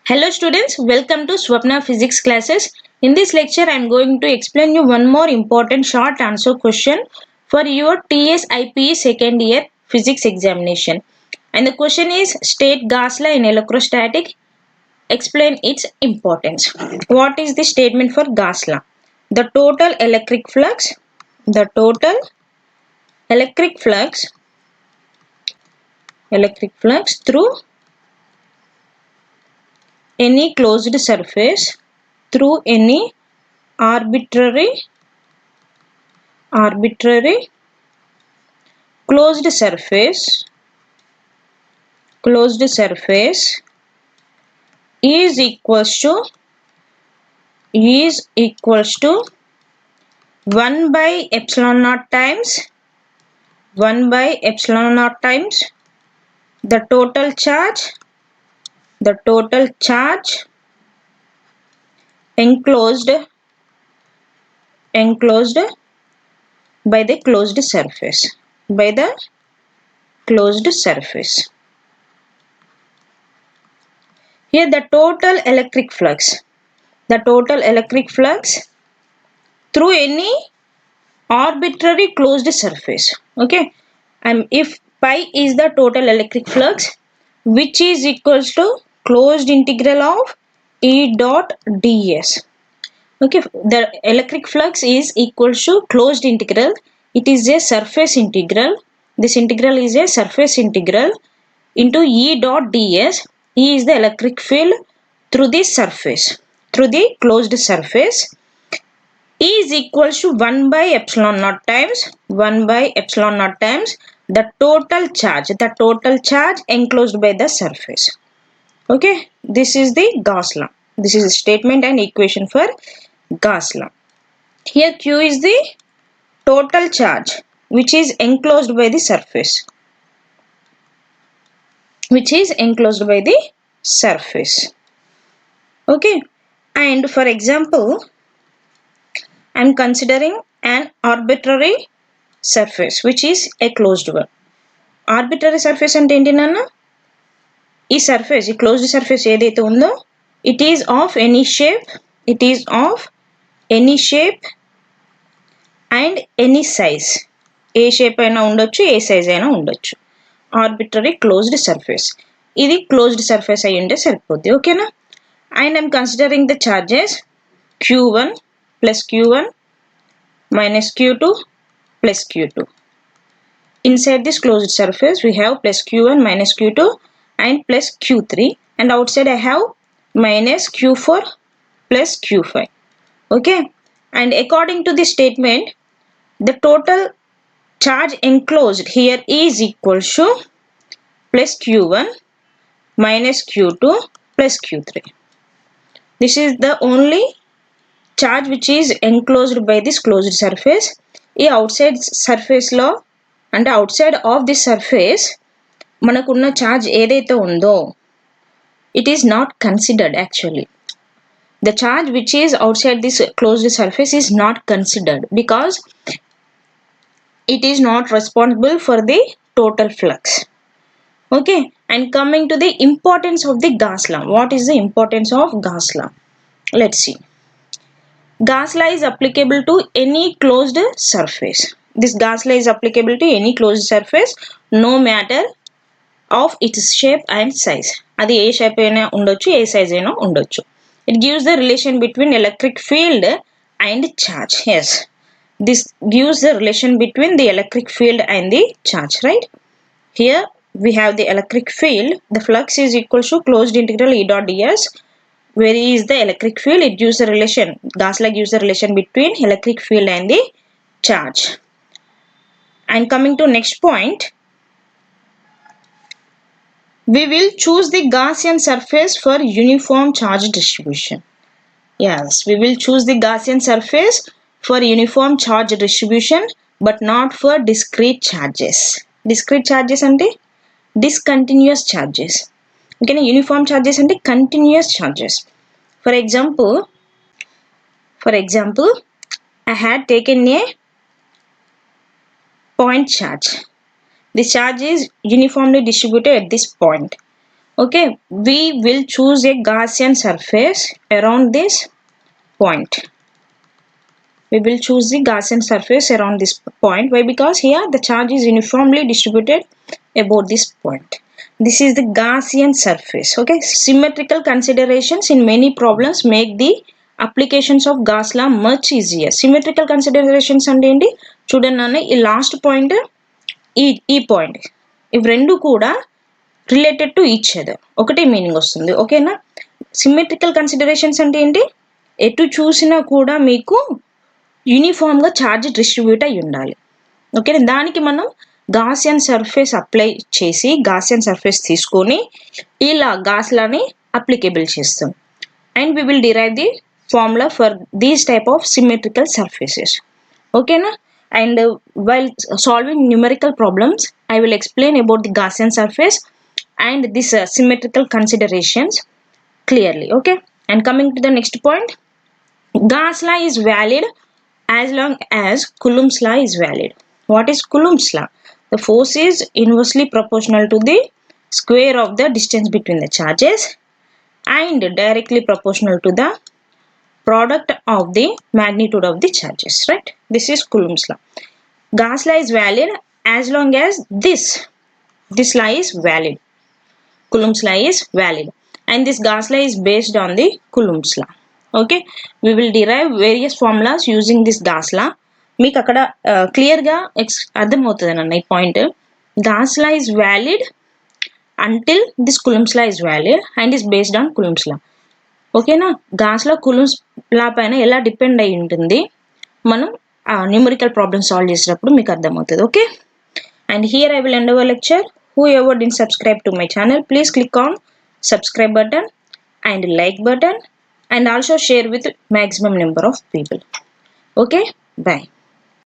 Hello students, welcome to Swapna Physics classes. In this lecture, I am going to explain you one more important short answer question for your TS/IPE second year physics examination. And the question is, state Gauss law in electrostatic. Explain its importance. What is the statement for Gauss law? The total electric flux through any closed surface through any arbitrary closed surface is equals to 1 by epsilon naught times the total charge enclosed by the closed surface. Here the total electric flux through any arbitrary closed surface. Okay, and if pi is the total electric flux, which is equals to closed integral of E dot ds. Okay, the electric flux is equals to closed integral. It is a surface integral. This integral is a surface integral into E dot ds. E is the electric field through the closed surface. E is equals to 1 by epsilon naught times the total charge enclosed by the surface. Okay, this is the Gauss law. This is a statement and equation for Gauss law. Here Q is the total charge which is enclosed by the surface. Okay, and for example, I am considering an arbitrary surface which is a closed one. Arbitrary surface అంటే ఏంటి నాన్న? ఈ closed surface ఏదైతే ఉందో, it is of any shape and any size. A shape అయినా ఉండొచ్చు, ఏ size అయినా ఉండొచ్చు. Arbitrary closed surface. ఇది closed surface అయి ఉంటే సరిపోద్ది. ఓకేనా? And I am considering the charges Q1 plus Q1 minus Q2 plus Q2. Inside this closed surface, we have plus Q1 minus Q2 and plus Q3. And outside I have minus Q4 plus Q5. Okay. And according to this statement, the total charge enclosed here is equals to plus Q1 minus Q2 plus Q3. This is the only charge which is enclosed by this closed surface. ఈ outside surface లో అంటే outside of this surface మనకున్న charge ఏదైతే ఉందో, it is not considered actually. The charge which is outside this closed surface is not considered because it is not responsible for the total flux. Okay, and coming to the importance of the Gauss law. What is the importance of Gauss law? Let's see. Gauss law is applicable to any closed surface. This Gauss law is applicable to any closed surface no matter of its shape and size. అది ఏ shape అయినా ఉండొచ్చు, ఏ size అయినా ఉండొచ్చు. It gives the relation between electric field and charge. Yes, this gives the relation between the electric field and the charge, right? Here we have the electric field. The flux is equal to closed integral E dot ds. Where is the electric field? It gives the relation. Gauss law gives the relation between electric field and the charge. And coming to next point, we will choose the Gaussian surface for uniform charge distribution. Yes, we will choose the Gaussian surface for uniform charge distribution but not for discrete charges. Discrete charges ante discontinuous charges. Okay, uniform charges ante continuous charges. For example, I had taken a point charge. This charge is uniformly distributed at this point. Okay, we will choose a Gaussian surface around this point. We will choose the Gaussian surface around this point. Why? Because here the charge is uniformly distributed about this point. This is the Gaussian surface. Okay, symmetrical considerations in many problems make the applications of Gauss law much easier. Symmetrical considerations అంటే ఏంటి చూడండి నాన్న, ఈ last point ఈ point ఇవి రెండు కూడా related to each other, ఒకటే మీనింగ్ వస్తుంది. ఓకేనా? సిమెట్రికల్ కన్సిడరేషన్స్ అంటే ఏంటి, ఎటు చూసినా కూడా మీకు యూనిఫామ్గా ఛార్జ్ డిస్ట్రిబ్యూట్ అయి ఉండాలి. ఓకేనా? దానికి మనం గాసియన్ సర్ఫేస్ అప్లై చేసి గాసియన్ సర్ఫేస్ తీసుకొని ఇలా గాస్లాని అప్లికేబుల్ చేస్తాం. And we will derive the formula for these type of symmetrical surfaces. Okay na? And while solving numerical problems, I will explain about the Gaussian surface and this symmetrical considerations clearly. Okay, and coming to the next point, Gauss law is valid as long as Coulomb's law is valid. What is Coulomb's law? The force is inversely proportional to the square of the distance between the charges and directly proportional to the product of the magnitude of the charges, right? This is Coulomb's law. Gauss law is valid as long as this law is valid. Coulomb's law is valid, and this Gauss law is based on the Coulomb's law. Okay, we will derive various formulas using this Gauss law. మీకు అక్కడ క్లియర్గా అర్థమవుతుంది అన్న ఈ point. Gauss law is valid until this Coulomb's law is valid and is based on Coulomb's law. ఓకేనా? Gas లా coulombs లా పైన ఎలా depend అయి ఉంటుంది మనం న్యూమరికల్ ప్రాబ్లమ్ సాల్వ్ చేసేటప్పుడు మీకు అర్థమవుతుంది. Okay, and here I will end our lecture. Whoever didn't subscribe to my channel, please click on subscribe button and like button and also share with maximum number of people. Okay, bye.